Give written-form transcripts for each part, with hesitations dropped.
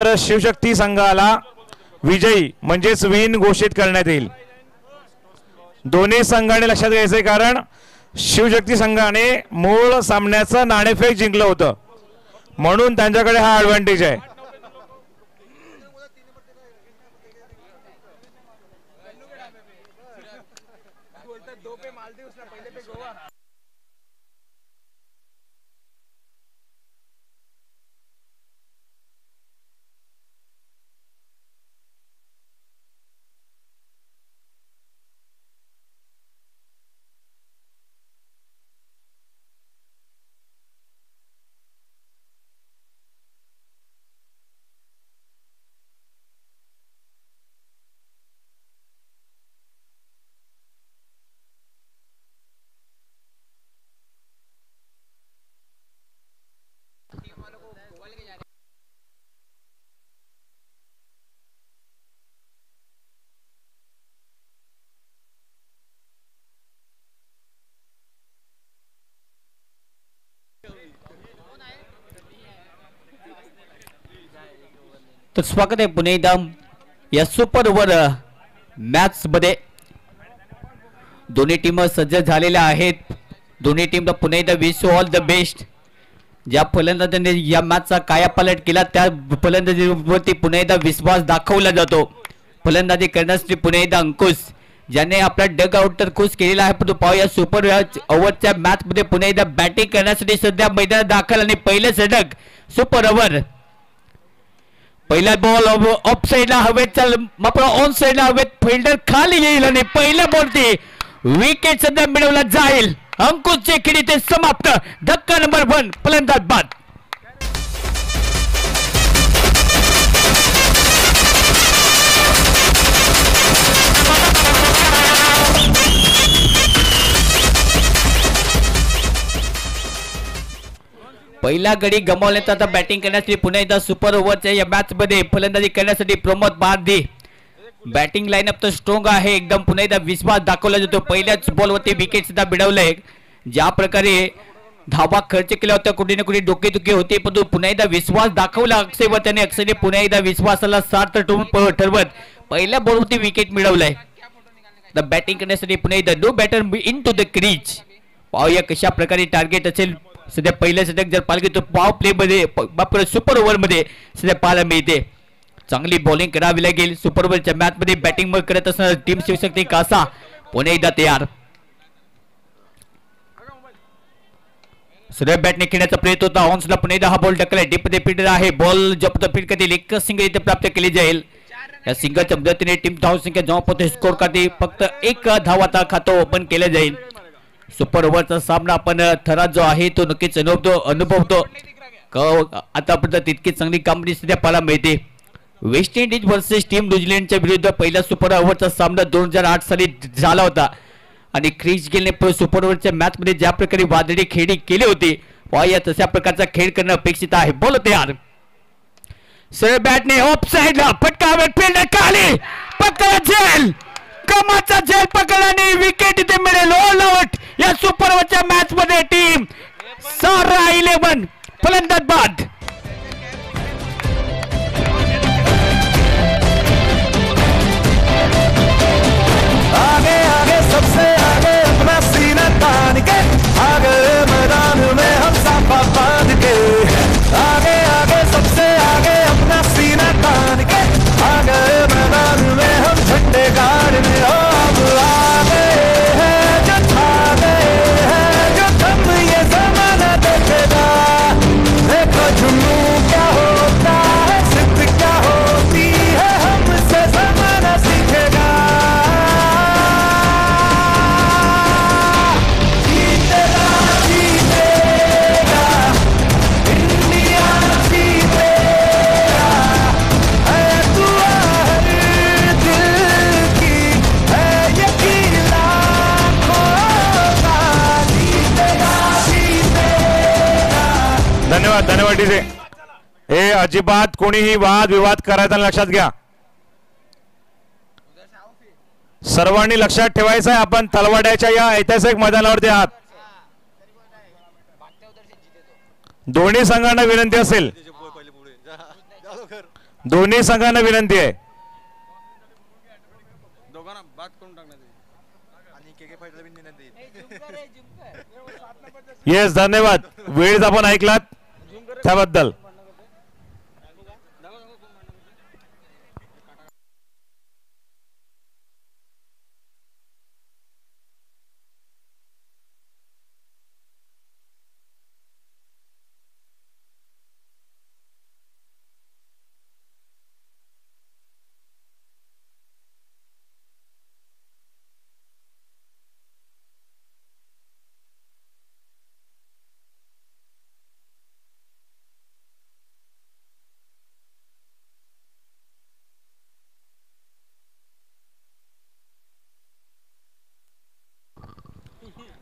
तर शिवशक्ती संघाला विजयी म्हणजेच विन घोषित करण्यात येईल। दोन्ही संघाने लक्षात घ्यायचे कारण शिवशक्ती संघाने मूळ सामन्याचं नाणेफेक जिंकलं होतं म्हणून त्यांच्याकडे हा ॲडव्हान्टेज आहे। तर स्वागत आहे पुणे एकदा या सुपर ओव्हर मॅच मध्ये। दोन्ही टीम सज्ज झालेल्या आहेत। दोन्ही टीमला पुणे एकदा विश ऑल द बेस्ट। ज्या फलंदाजांनी या मॅचचा कायापालट केला त्या फलंदाजीवरती पुणे एकदा विश्वास दाखवला जातो। फलंदाजी करण्यासाठी पुणे एकदा अंकुश ज्याने आपला डग आउट तर खुश केलेला आहे, परंतु पाहूया सुपर ओव्हरच्या मॅच मध्ये पुणे एकदा बॅटिंग करण्यासाठी सध्या मैदानात दाखल आणि पहिले षटक सुपर ओव्हर। पहिला बॉल ऑफ साइडला हवेत मात्र ऑन साइडला हवेत फिल्डर खाली येईल आणि पहिल्या बॉलची विकेट सध्या मिळवला जाईल। अंकुशची खेळी ते समाप्त। धक्का नंबर 1 फलंदाज बाद। पहिला गडी गमावल्यानंतर आता बॅटिंग करण्यासाठी पुन्हा एकदा सुपर ओव्हरच्या या मॅच मध्ये फलंदाजी करण्यासाठी प्रमोद बारदी। बॅटिंग लाईनअप तर स्ट्रॉंग आहे एकदम। पुन्हा एकदा विश्वास दाखवला जातो। पहिल्याच बॉलवरती विकेट सुद्धा मिळवलंय। ज्या प्रकारे धावा खर्च केला होता कुठे ना कुठे डोकेदुखी होते, परंतु पुन्हा एकदा विश्वास दाखवला अक्षय त्याने। अक्षयने पुन्हा एकदा विश्वासाला सार्थ ठरवत पहिल्या बॉलवरती विकेट मिळवलंय। बॅटिंग करण्यासाठी पुन्हा एकदा no batter into the crease. पाहूया कशा प्रकारे टार्गेट असेल। सध्या पहिल्या षटक जर पाहिलं तर पॉवर प्ले मध्ये सुपर ओव्हर मध्ये सध्या पाहायला मिळते। चांगली बॉलिंग करावी लागेल। सुपर ओव्हरच्या मॅच मध्ये बॅटिंग करत असणारी टीम शिवशक्ती कासा पुणे एकदा तयार। सध्या बॅटने खेळण्याचा प्रयत्न होता ऑन्सला पुणे एकदा हा बॉल ढकलला डीप मध्ये फील्डर आहे। बॉल जप्त फील्ड करतील एकच सिंगल इथे प्राप्त केली जाईल। या सिंगलच्या मदतीने टीम धाव संख्या जवळपास स्कोर करते फक्त एक धावाचा खातं ओपन केलं जाईल। सुपर ओव्हरचा सामना आपण थरात जो आहे तो नक्कीच अनुभवतो। आतापर्यंत तितकी चांगली कामगिरी सध्या पाहायला मिळते। वेस्ट इंडिज वर्सेस टीम न्यूझीलंडच्या विरुद्ध पहिला सुपर ओव्हरचा सामना 2008 साली झाला होता आणि क्रिस गेलने सुपर ओव्हरच्या मॅच मध्ये ज्या प्रकारे वादळी खेळी केली होती या तशा प्रकारचा खेळ करणं अपेक्षित आहे। बॉल तयार। सरळ बॅटने ऑफ साइडला फटकावर फील्डर खाली पकडला झेल कमाचा झेल पकडल्याने विकेट इथे मिळेल। ऑल आउट या सुपर ओव्हरच्या मॅच मध्ये टीम सारा 11 फलंदाज बाद। आगे आगे सबसे आगे अपना सीना तान के आगे मैदान में हम साफा बांध के आगे आगे सबसे आगे अपना सीना तान के आगे मैदान में हम झंडे गाड़ने अब आ गए हैं जो छा गए हैं जो थम ये जमाना देखेगा। देखो जुनू क्या होता है सिद्ध क्या होती है हमसे जमाना सीखेगा। धन्यवाद धन्यवाद डीजे। हे अजिबात कोणीही वाद विवाद करायचा लक्षात घ्या। सर्वांनी लक्षात ठेवायचं आहे आपण तलवाड्याच्या या ऐतिहासिक मैदानावरती आहात। दोन्ही संघांना विनंती असेल दोन्ही संघांना विनंती आहे. येस, धन्यवाद. वेळ आपण ऐकलात त्याबद्दल.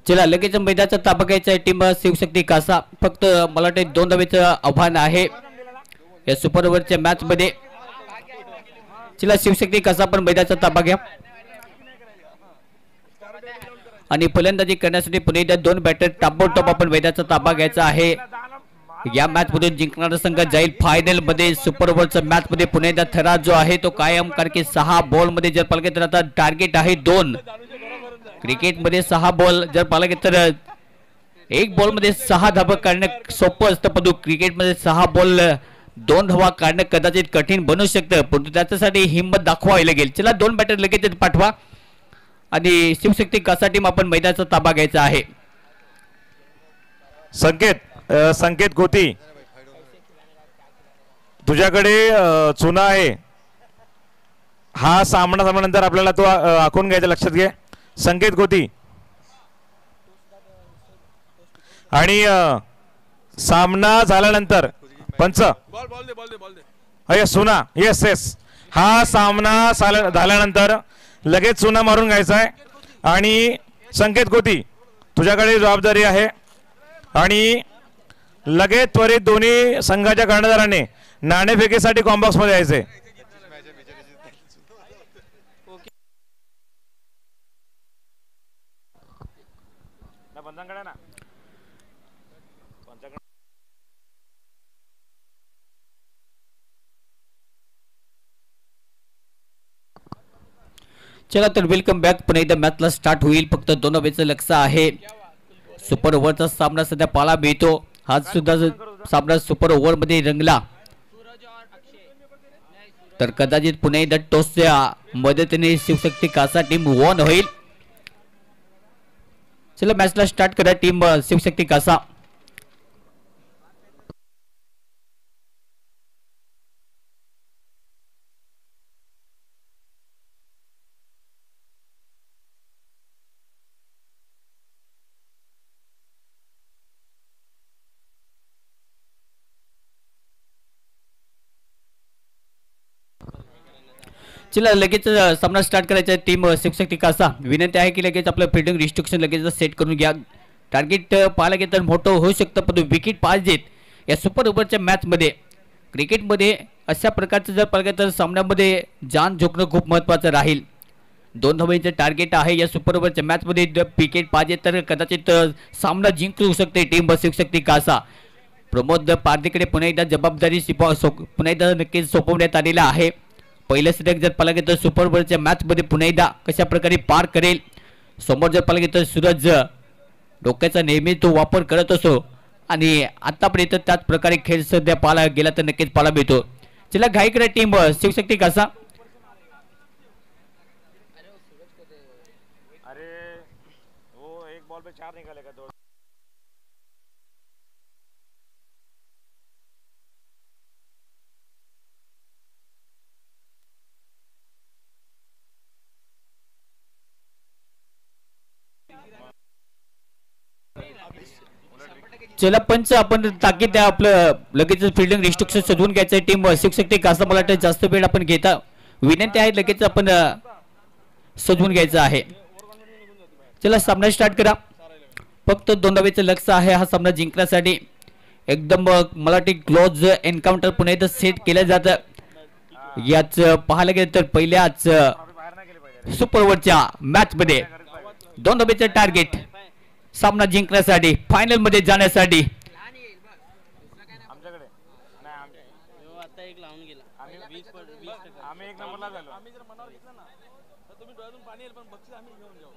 चला लगेच मैदानाचा ताबा घ्यायचा आहे टीम शिवशक्ती कासा. फक्त मला वाटतं 2 धावेचं आव्हान आहे या सुपर ओव्हरच्या मॅच मध्ये. चला शिवशक्ती कासा पण मैदानाचा ताबा घ्या आणि फलंदाजी करण्यासाठी पुन्हा एकदा 2 बॅटर ताबडतोब आपण मैदानाचा ताबा घ्यायचा आहे. या मॅच मधून जिंकणारा संघ जाईल फायनल मध्ये. सुपर ओव्हरच्या मॅच मध्ये पुन्हा एकदा थरार जो आहे तो कायम, कारण की 6 बॉल मध्ये जर पाहिलं तर आता टार्गेट आहे 2. क्रिकेट मध्ये 6 बॉल जर पाहिलं तर 1 बॉल मध्ये 6 धावा काढणं सोपं असतं, परंतु क्रिकेट मध्ये 6 बॉल 2 धावा काढणं कदाचित कठीण बनू शकतं, परंतु त्याच्यासाठी हिंमत दाखवावी लागेल. चला 2 बॅटर लगेच पाठवा आणि शिवशक्ती कासा टीम आपण मैदानाचा ताबा घ्यायचा आहे. संकेत गोती, तुझ्याकडे चुना आहे. हा सामना झाल्यानंतर आपल्याला तो आखून घ्यायचा, लक्षात घे. संकेत गोती आणि सामना झाल्यानंतर पंच सुना. येस येस, हा सामना झाल्यानंतर लगेच चुना मारून घ्यायचा आहे. आणि संकेत गोती तुझ्याकडे जबाबदारी आहे आणि लगेच त्वरित दोन्ही संघाच्या कर्णधाराने नाणेफेकीसाठी कॉम्बॉक्स मध्ये यायचे. चला तर वेलकम बॅक. पुन्हा एकदा मॅचला स्टार्ट होईल. फक्त 2 धावेचं लक्ष आहे. सुपर ओव्हरचा सामना सध्या पाहायला मिळतो. हा सुद्धा सामना सुपर ओव्हर मध्ये रंगला तर कदाचित पुन्हा एकदा टॉसच्या मदतीने शिवशक्ती कासा टीम वॉन होईल. चला मॅचला स्टार्ट करा टीम शिवशक्ती कासा. चला लगेच सामना स्टार्ट करायचा आहे टीम शिवशक्ती कासा. विनंती आहे की लगेच आपलं फिल्डिंग रिस्ट्रिक्शन लगेच सेट करून घ्या. टार्गेट पाहायला गेलं तर मोठं होऊ शकतं, पण विकेट पाहिजेत या सुपर ओव्हरच्या मॅचमध्ये. क्रिकेटमध्ये अशा प्रकारचं जर पाहिलं तर सामन्यामध्ये जान झोकणं खूप महत्त्वाचं राहील. 2 धावांचं टार्गेट आहे या सुपर ओव्हरच्या मॅचमध्ये. विकेट पाहिजे तर कदाचित सामना जिंकू शकते टीम शिवशक्ती कासा. प्रमोद पारधीकडे पुन्हा एकदा जबाबदारी पुन्हा एकदा नक्कीच सोपवण्यात आलेला आहे. पहिलं षटक जर पाहिलं गेलं तर सुपर ओव्हरच्या मॅच मध्ये पुन्हा एकदा कशा प्रकारे पार करेल. समोर जर पाहिलं गेलं तर सूरज डोक्याचा नेहमी तो वापर करत असो आणि आतापर्यंत त्याच प्रकारे खेळ सध्या पाहायला गेला तर नक्कीच पाहायला मिळतो. चला घाई करा टीम शिवशक्ती कासा. चला पंच आपण ताकीद द्या. आपलं लगेच फिल्डिंग रिस्ट्रिक्शन शोधून घ्यायचं टीम शिवशक्ती कासा. मला वाटतं जास्त वेळ आपण घेता विनंती आहे लगेच आपण शोधून घ्यायचं आहे. चला सामना स्टार्ट करा. फक्त 2 धावेचं लक्ष आहे हा सामना जिंकण्यासाठी. एकदम मला वाटतं क्लोज एन्काउंटर पुन्हा एकदा सेट केलं जातं. याच पाहायला गेलं तर पहिल्याच सुपर ओव्हरच्या मॅच मध्ये 2 धावेचं टार्गेट सामना जिंकण्यासाठी, फायनल मध्ये जाण्यासाठी. आम्ही एक नंबरला झालो. आम्ही जर मनावर घेतलं ना तर तुम्ही डोळ्यातून पाणी येईल, पण बक्षीस आम्ही घेऊन जाऊ.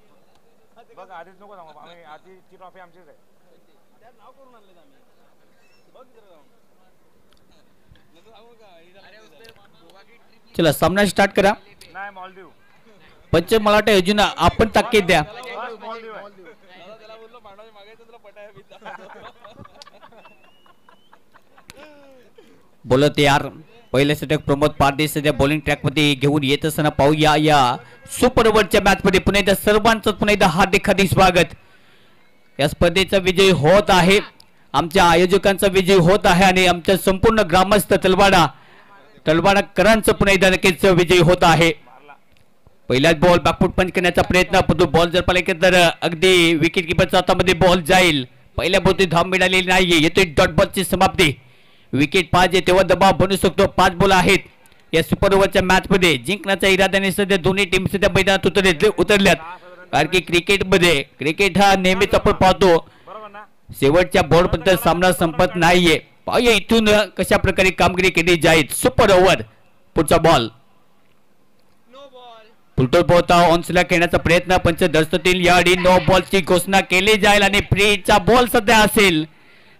बघ आधीच नको सांगू, आम्ही आधीची ट्रॉफी आमचीच आहे. त्यात नाव करून आणले आम्ही. बघ जरा जाऊन. नंतर सांगू का चला सामना स्टार्ट करा. नाही मॉलदीव. पंच मला वाटतं अजून आपण ताकीद द्या. बस मॉलदीव आहे. दादा त्याला बोललो भांडवल मागायचं, तुला पटाया बिता. बोलत यार पहिल्या षटक प्रमोद पारदे सध्या बॉलिंग ट्रॅक मध्ये घेऊन येत असताना पाहूया या सुपर ओव्हरच्या मॅच मध्ये पुन्हा एकदा सर्वांचं पुन्हा एकदा हार्दिक स्वागत. या स्पर्धेचा विजय होत आहे, आमच्या आयोजकांचा विजय होत आहे आणि आमच्या संपूर्ण ग्रामस्थ तलवाडाकरांचं पुन्हा एकदा नक्कीच विजय होत आहे. पहिल्याच बॉल बॅकफूट पंच करण्याचा प्रयत्न, परंतु बॉल जर पाहिला तर अगदी विकेट किपरच्या हातामध्ये बॉल जाईल. पहिल्या बॉलची धाव मिळालेली नाहीये, येते डॉट बॉलची समाप्ती. विकेट पाहिजे तेव्हा दबाव बनू शकतो. 5 बॉल आहेत या सुपर ओव्हरच्या मॅच मध्ये. जिंकण्याच्या इराद्याने सध्या दोन्ही टीम सध्या मैदानात उतरल्यात. कारण की क्रिकेट हा नेहमीच आपण पाहतो शेवटच्या बॉल पर्यंत सामना संपत नाहीये. पाहूया इथून कशा प्रकारे कामगिरी केली जाईल. सुपर ओव्हर पुढचा बॉल फुलटोल पोहता ऑन्सला खेळण्याचा प्रयत्न, पंच दर्शवतील. याआधी नो बॉलची घोषणा केली जाईल आणि फ्रीचा बॉल सध्या असेल.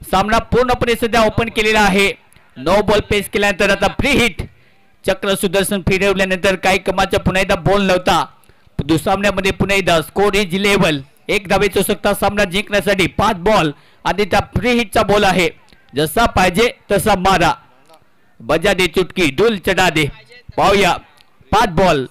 सामना पूर्णपणे सध्या ओपन केलेला आहे. नो बॉल पेस केल्यानंतर आता फ्री हिट. चक्र सुदर्शन फिरवल्यानंतर काही कमाचा पुन्हा एकदा बॉल नव्हता. सामन्यामध्ये पुन्हा एकदा स्कोर इज लेवल. 1 धावेची आवश्यकता सामना जिंकण्यासाठी. 5 बॉल आणि त्या फ्री हिटचा बॉल आहे. जसा पाहिजे तसा मारा, बजा दे चुटकी, डुल चढा दे. पाहूया 5 बॉल.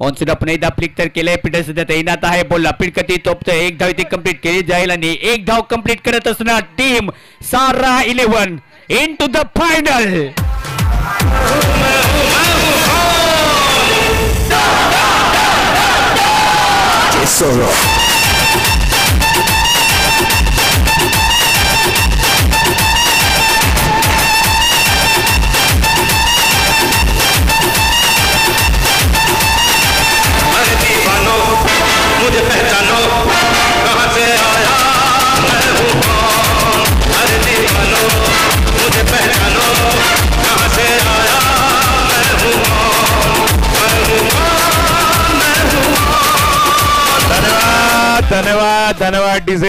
ऑनसुडा पुन्हा एकदा फ्लिक तर केलंय. पीटर सध्या तैनात आहे. बॉलला पिडकती तोपतोय. 1 धाव ती कंप्लीट केली जाईल आणि 1 धाव कंप्लीट करत असणार टीम सारा 11 इनटू द फायनल. मुझे पहचानो कहां से आया मैं हूं कौन. अरे दीवानो मुझे पहचानो कहां से आया मैं हूं कौन. धन्यवाद धन्यवाद धन्यवाद डीजे.